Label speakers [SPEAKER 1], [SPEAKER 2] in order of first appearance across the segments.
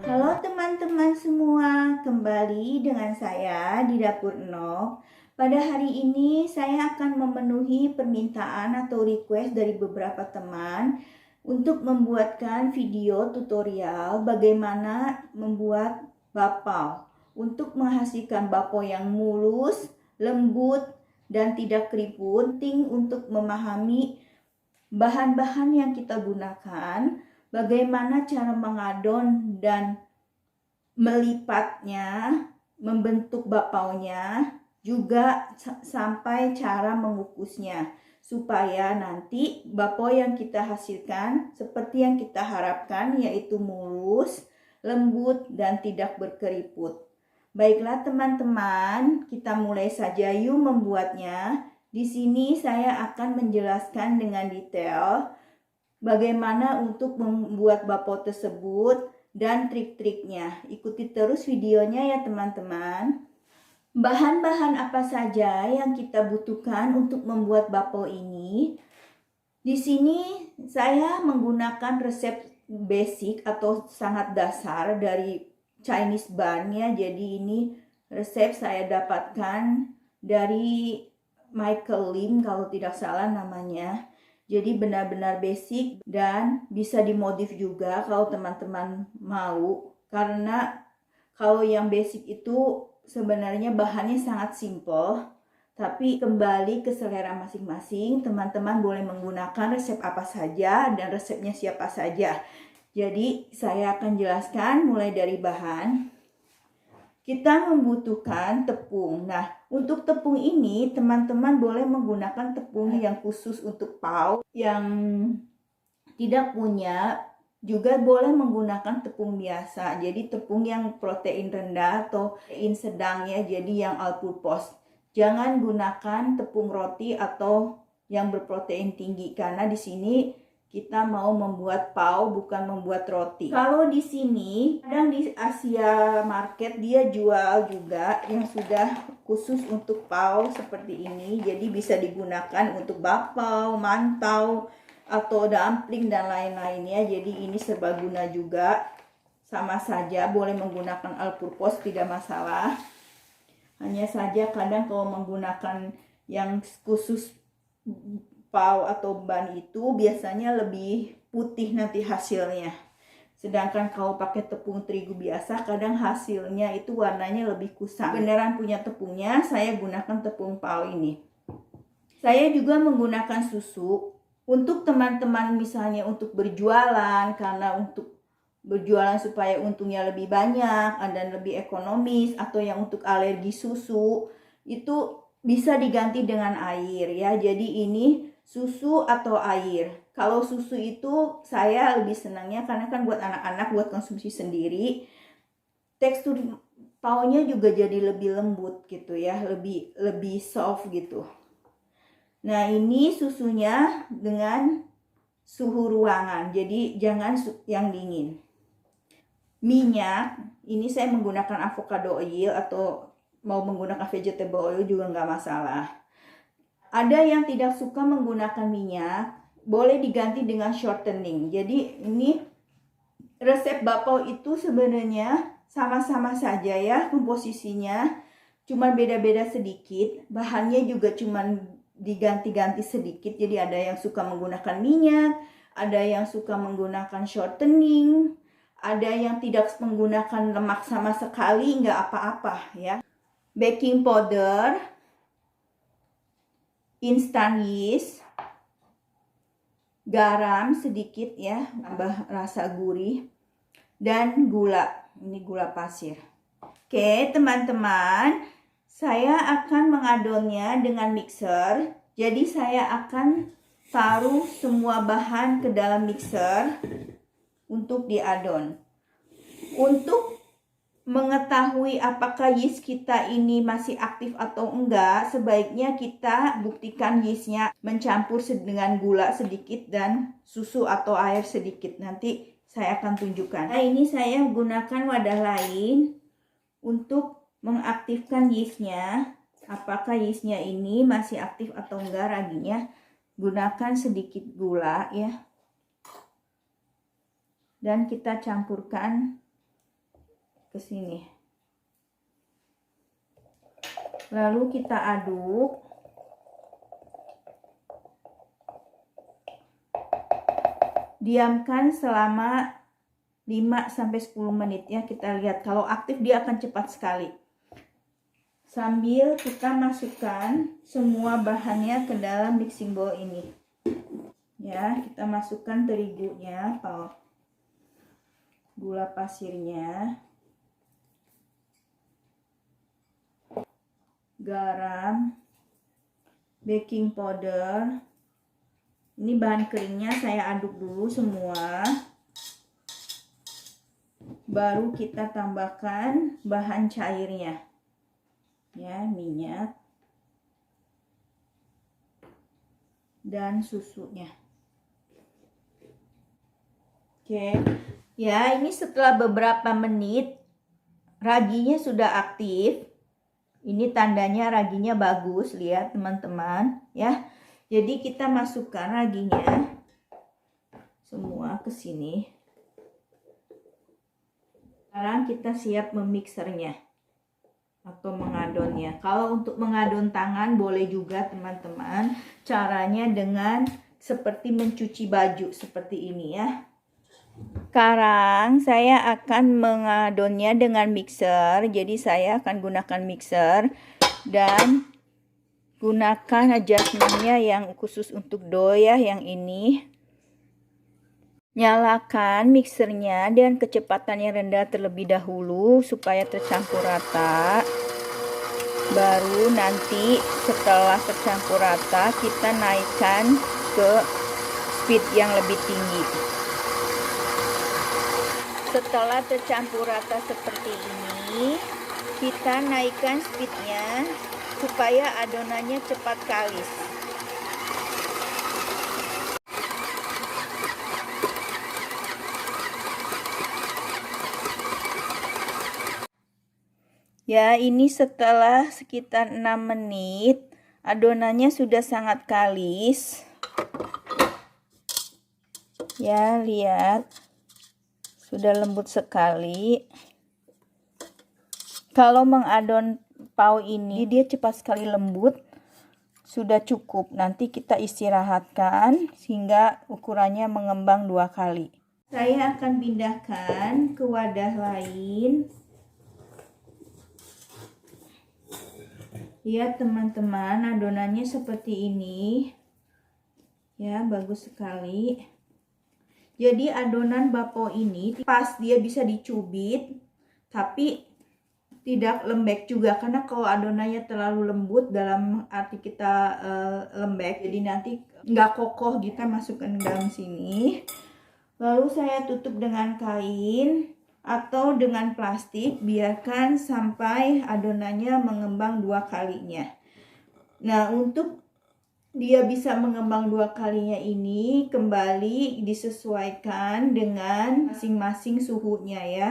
[SPEAKER 1] Halo teman-teman semua, kembali dengan saya di Dapur Enok. Pada hari ini saya akan memenuhi permintaan atau request dari beberapa teman untuk membuatkan video tutorial bagaimana membuat bakpao untuk menghasilkan bakpao yang mulus, lembut, dan tidak keriput. Penting untuk memahami bahan-bahan yang kita gunakan, bagaimana cara mengadon dan melipatnya, membentuk bakpaonya, juga sampai cara mengukusnya, supaya nanti bakpao yang kita hasilkan seperti yang kita harapkan, yaitu mulus, lembut, dan tidak berkeriput. Baiklah teman-teman, kita mulai saja yuk membuatnya. Di sini saya akan menjelaskan dengan detail bagaimana untuk membuat bakpao tersebut dan trik-triknya. Ikuti terus videonya ya teman-teman. Bahan-bahan apa saja yang kita butuhkan untuk membuat bakpao ini? Di sini saya menggunakan resep basic atau sangat dasar dari Chinese bun ya. Jadi ini resep saya dapatkan dari Michael Lim kalau tidak salah namanya. Jadi benar-benar basic dan bisa dimodif juga kalau teman-teman mau. Karena kalau yang basic itu sebenarnya bahannya sangat simple. Tapi kembali ke selera masing-masing, teman-teman boleh menggunakan resep apa saja dan resepnya siapa saja. Jadi saya akan jelaskan mulai dari bahan. Kita membutuhkan tepung. Nah, untuk tepung ini teman-teman boleh menggunakan tepung yang khusus untuk pao. Yang tidak punya juga boleh menggunakan tepung biasa. Jadi tepung yang protein rendah atau protein sedang ya, jadi yang all purpose. Jangan gunakan tepung roti atau yang berprotein tinggi karena di sini kita mau membuat pao bukan membuat roti. Kalau di sini kadang di Asia market dia jual juga yang sudah khusus untuk pao seperti ini. Jadi bisa digunakan untuk bakpao, mantau, atau dumpling dan lain-lainnya. Jadi ini serbaguna juga. Sama saja boleh menggunakan all purpose, tidak masalah. Hanya saja kadang kalau menggunakan yang khusus pao atau ban itu biasanya lebih putih nanti hasilnya. Sedangkan kalau pakai tepung terigu biasa kadang hasilnya itu warnanya lebih kusam. Beneran punya tepungnya, saya gunakan tepung pao ini. Saya juga menggunakan susu untuk teman-teman misalnya untuk berjualan, karena untuk berjualan supaya untungnya lebih banyak dan lebih ekonomis, atau yang untuk alergi susu itu bisa diganti dengan air ya. Jadi ini susu atau air. Kalau susu itu saya lebih senangnya karena kan buat anak-anak, buat konsumsi sendiri. Tekstur paonya juga jadi lebih lembut gitu ya, lebih soft gitu. Nah, ini susunya dengan suhu ruangan. Jadi jangan yang dingin. Minyak, ini saya menggunakan avocado oil atau mau menggunakan vegetable oil juga nggak masalah. Ada yang tidak suka menggunakan minyak, boleh diganti dengan shortening. Jadi ini resep bakpao itu sebenarnya sama-sama saja ya komposisinya, cuma beda-beda sedikit. Bahannya juga cuma diganti-ganti sedikit. Jadi ada yang suka menggunakan minyak, ada yang suka menggunakan shortening, ada yang tidak menggunakan lemak sama sekali, nggak apa-apa ya. Baking powder, instant yeast, garam sedikit ya, tambah rasa gurih, dan gula. Ini gula pasir. Oke teman-teman, saya akan mengadonnya dengan mixer. Jadi saya akan taruh semua bahan ke dalam mixer untuk diadon. Untuk mengetahui apakah yeast kita ini masih aktif atau enggak, sebaiknya kita buktikan yeastnya mencampur dengan gula sedikit dan susu atau air sedikit. Nanti saya akan tunjukkan. Nah, ini saya gunakan wadah lain untuk mengaktifkan yeastnya. Apakah yeastnya ini masih aktif atau enggak raginya. Gunakan sedikit gula ya. Dan kita campurkan ke sini. Lalu kita aduk. Diamkan selama 5-10 menit ya. Kita lihat kalau aktif dia akan cepat sekali. Sambil kita masukkan semua bahannya ke dalam mixing bowl ini. Ya, kita masukkan terigunya, gula pasirnya, garam, baking powder. Ini bahan keringnya saya aduk dulu semua. Baru kita tambahkan bahan cairnya. Ya, minyak dan susunya. Oke. Ya, ini setelah beberapa menit raginya sudah aktif. Ini tandanya raginya bagus, lihat teman-teman, ya. Jadi kita masukkan raginya semua ke sini. Sekarang kita siap memixernya atau mengadonnya. Kalau untuk mengadon tangan boleh juga teman-teman. Caranya dengan seperti mencuci baju seperti ini ya. Sekarang saya akan mengadonnya dengan mixer. Jadi saya akan gunakan mixer dan gunakan adjustmentnya yang khusus untuk dough ya, yang ini. Nyalakan mixernya dengan kecepatan yang rendah terlebih dahulu supaya tercampur rata. Baru nanti setelah tercampur rata kita naikkan ke speed yang lebih tinggi. Setelah tercampur rata seperti ini, kita naikkan speednya supaya adonannya cepat kalis. Ya, ini setelah sekitar 6 menit, adonannya sudah sangat kalis. Ya, lihat. Sudah lembut sekali. Kalau mengadon pau ini dia cepat sekali lembut. Sudah cukup. Nanti kita istirahatkan sehingga ukurannya mengembang 2 kali. Saya akan pindahkan ke wadah lain. Lihat teman-teman, adonannya seperti ini. Ya, bagus sekali. Jadi adonan bakpao ini pas dia bisa dicubit, tapi tidak lembek juga, karena kalau adonannya terlalu lembut dalam arti kita lembek, jadi nanti nggak kokoh. Kita masukkan ke dalam sini, lalu saya tutup dengan kain atau dengan plastik, biarkan sampai adonannya mengembang 2 kalinya. Nah, untuk dia bisa mengembang 2 kalinya ini kembali disesuaikan dengan masing-masing suhunya ya.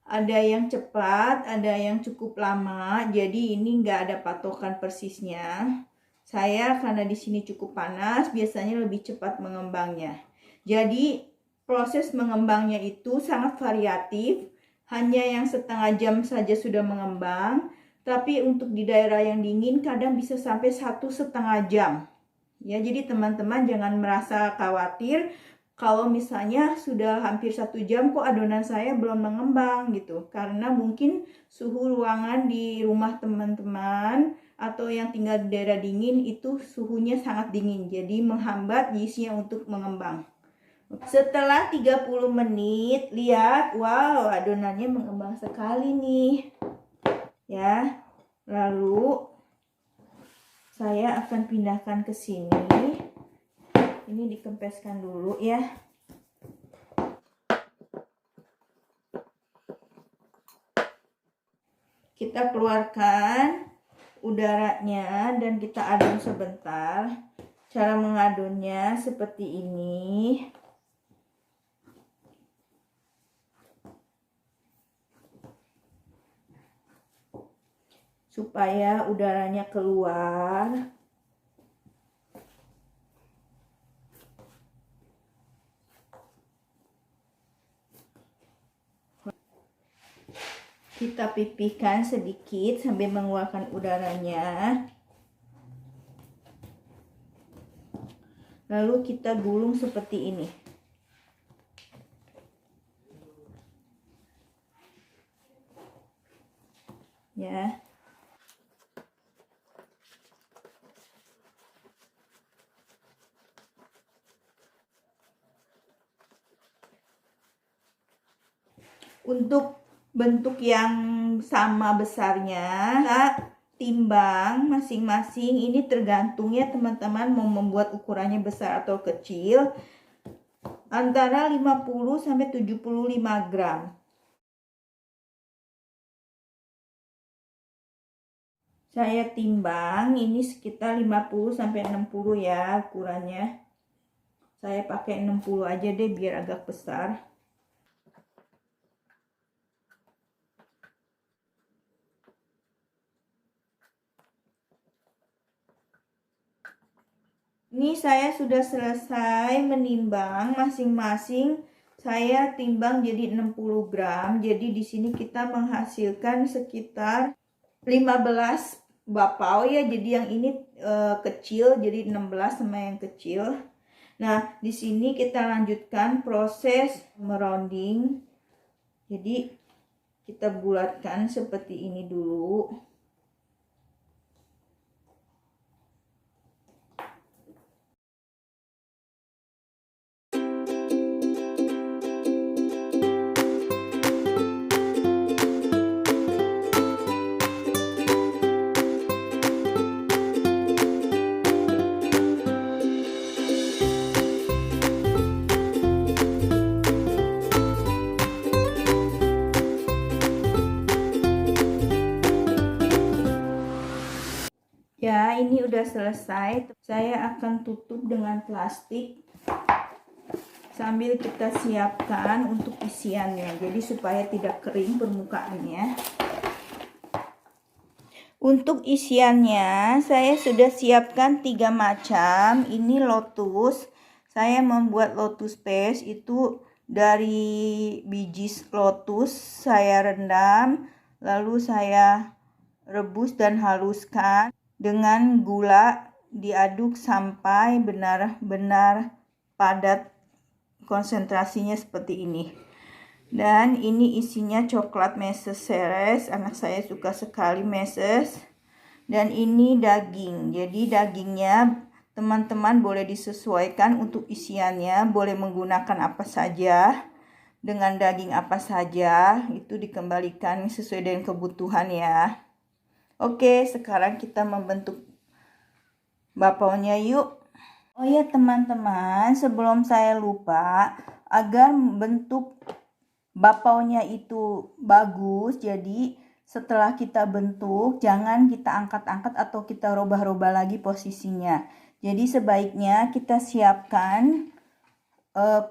[SPEAKER 1] Ada yang cepat, ada yang cukup lama. Jadi ini nggak ada patokan persisnya. Saya karena di sini cukup panas, biasanya lebih cepat mengembangnya. Jadi proses mengembangnya itu sangat variatif. Hanya yang setengah jam saja sudah mengembang. Tapi untuk di daerah yang dingin kadang bisa sampai 1,5 jam. Ya, jadi teman-teman jangan merasa khawatir kalau misalnya sudah hampir 1 jam kok adonan saya belum mengembang gitu. Karena mungkin suhu ruangan di rumah teman-teman atau yang tinggal di daerah dingin itu suhunya sangat dingin. Jadi menghambat yeastnya untuk mengembang. Setelah 30 menit, lihat, wow, adonannya mengembang sekali nih. Ya, lalu saya akan pindahkan ke sini. Ini dikempeskan dulu ya. Kita keluarkan udaranya dan kita adon sebentar. Cara mengadonnya seperti ini. Supaya udaranya keluar. kita pipihkan sedikit sambil mengeluarkan udaranya. Lalu kita gulung seperti ini. Ya. Untuk bentuk yang sama besarnya, kita timbang masing-masing. Ini tergantung ya teman-teman mau membuat ukurannya besar atau kecil. Antara 50 sampai 75 gram. Saya timbang ini sekitar 50 sampai 60 ya ukurannya. Saya pakai 60 aja deh biar agak besar. Ini saya sudah selesai menimbang masing-masing. Saya timbang jadi 60 gram. Jadi di sini kita menghasilkan sekitar 15 bapau ya. Jadi yang ini kecil, jadi 16 sama yang kecil. Nah, di sini kita lanjutkan proses merounding. Jadi kita bulatkan seperti ini dulu. Ya, ini udah selesai. Saya akan tutup dengan plastik sambil kita siapkan untuk isiannya. Jadi supaya tidak kering permukaannya. Untuk isiannya saya sudah siapkan 3 macam. Ini lotus. Saya membuat lotus paste itu dari biji lotus. Saya rendam, lalu saya rebus dan haluskan. Dengan gula diaduk sampai benar-benar padat konsentrasinya seperti ini. Dan ini isinya coklat meses ceres. Anak saya suka sekali meses. Dan ini daging. Jadi dagingnya teman-teman boleh disesuaikan untuk isiannya. Boleh menggunakan apa saja. Dengan daging apa saja. Itu dikembalikan sesuai dengan kebutuhan ya. Oke, sekarang kita membentuk bapaunya yuk. Oh ya teman-teman, sebelum saya lupa, agar bentuk bapaunya itu bagus, jadi setelah kita bentuk, jangan kita angkat-angkat atau kita rubah-rubah lagi posisinya. Jadi sebaiknya kita siapkan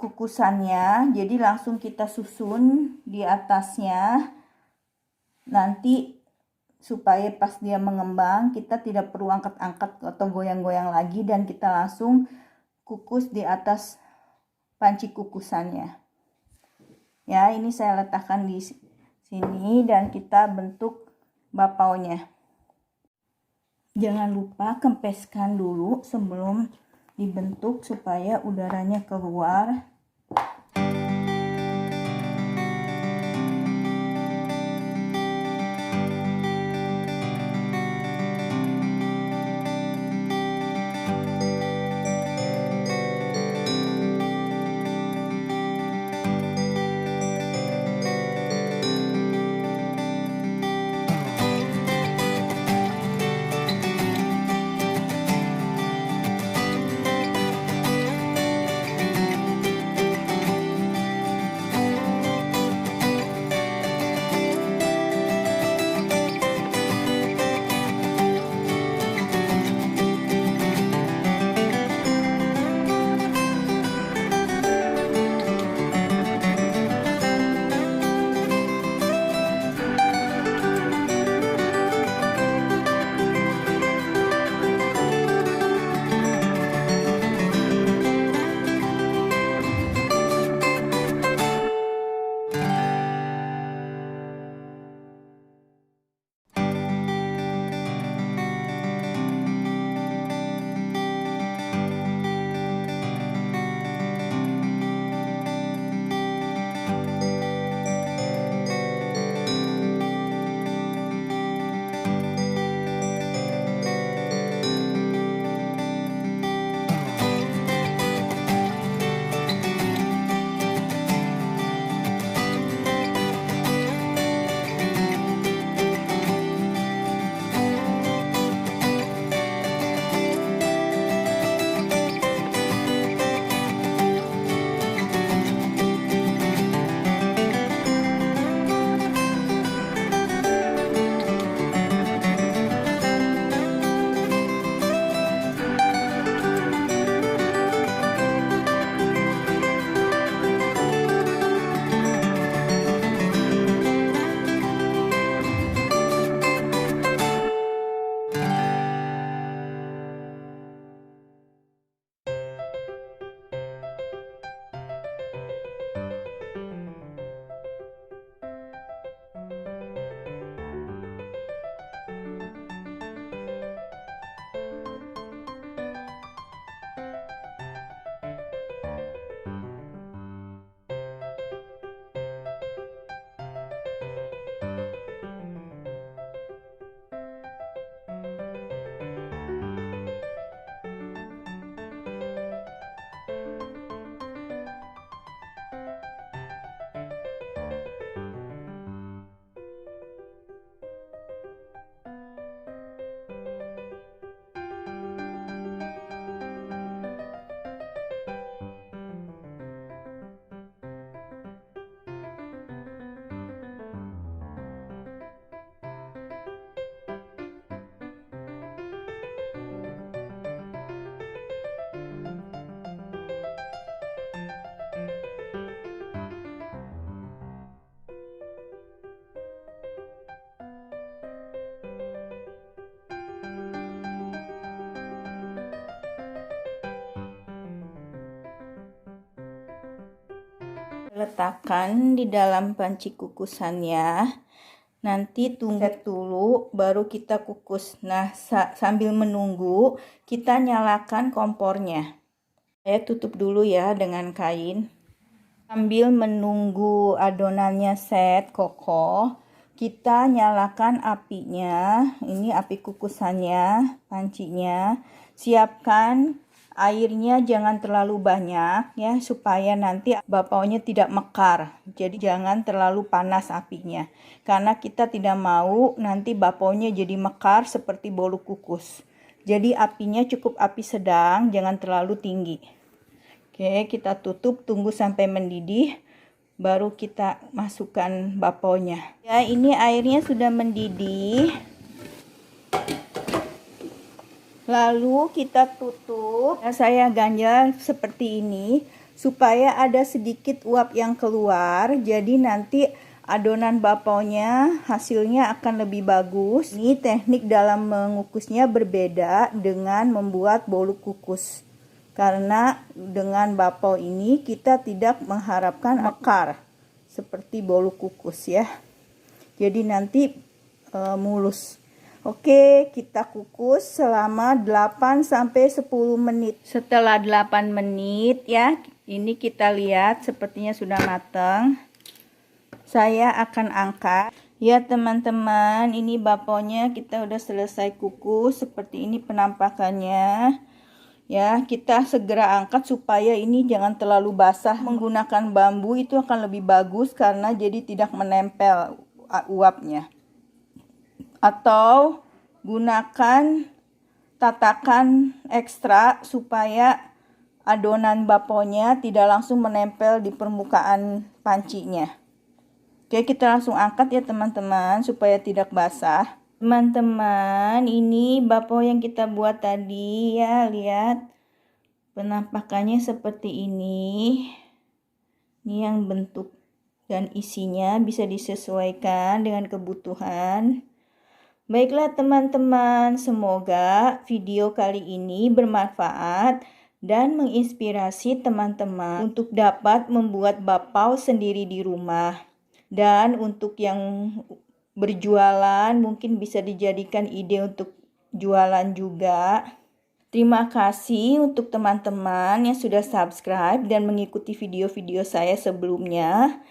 [SPEAKER 1] kukusannya, jadi langsung kita susun di atasnya. Nanti supaya pas dia mengembang kita tidak perlu angkat-angkat atau goyang-goyang lagi, dan kita langsung kukus di atas panci kukusannya. Ya, ini saya letakkan di sini dan kita bentuk bapaunya. Jangan lupa kempeskan dulu sebelum dibentuk supaya udaranya keluar. letakkan di dalam panci kukusannya. Nanti tunggu dulu baru kita kukus. Nah, sambil menunggu kita nyalakan kompornya. Saya tutup dulu ya dengan kain. Sambil menunggu adonannya set kokoh, kita nyalakan apinya. Ini api kukusannya, pancinya. Siapkan airnya jangan terlalu banyak ya, supaya nanti bapaunya tidak mekar. Jadi jangan terlalu panas apinya, karena kita tidak mau nanti bapaunya jadi mekar seperti bolu kukus. Jadi apinya cukup api sedang, jangan terlalu tinggi. Oke, kita tutup, tunggu sampai mendidih, baru kita masukkan bapaunya. Ya, ini airnya sudah mendidih. Lalu kita tutup. Saya ganjal seperti ini supaya ada sedikit uap yang keluar. Jadi nanti adonan bapaunya hasilnya akan lebih bagus. Ini teknik dalam mengukusnya berbeda dengan membuat bolu kukus. Karena dengan bapau ini kita tidak mengharapkan mekar seperti bolu kukus ya. Jadi nanti mulus. Oke, kita kukus selama 8-10 menit. Setelah 8 menit ya, ini kita lihat sepertinya sudah matang. Saya akan angkat. Ya teman-teman, ini bapaunya kita udah selesai kukus. Seperti ini penampakannya. Ya, kita segera angkat supaya ini jangan terlalu basah. Menggunakan bambu itu akan lebih bagus karena jadi tidak menempel uapnya. Atau gunakan tatakan ekstra supaya adonan bapaunya tidak langsung menempel di permukaan pancinya. Oke, kita langsung angkat ya teman-teman supaya tidak basah. Teman-teman, ini bapau yang kita buat tadi ya, lihat penampakannya seperti ini. Ini yang bentuk dan isinya bisa disesuaikan dengan kebutuhan. Baiklah teman-teman, semoga video kali ini bermanfaat dan menginspirasi teman-teman untuk dapat membuat bapau sendiri di rumah. Dan untuk yang berjualan mungkin bisa dijadikan ide untuk jualan juga. Terima kasih untuk teman-teman yang sudah subscribe dan mengikuti video-video saya sebelumnya.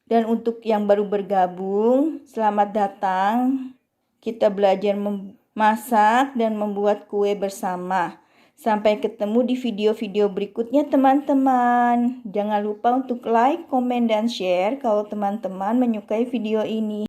[SPEAKER 1] Dan untuk yang baru bergabung, selamat datang. Kita belajar memasak dan membuat kue bersama. Sampai ketemu di video-video berikutnya teman-teman. Jangan lupa untuk like, komen, dan share kalau teman-teman menyukai video ini.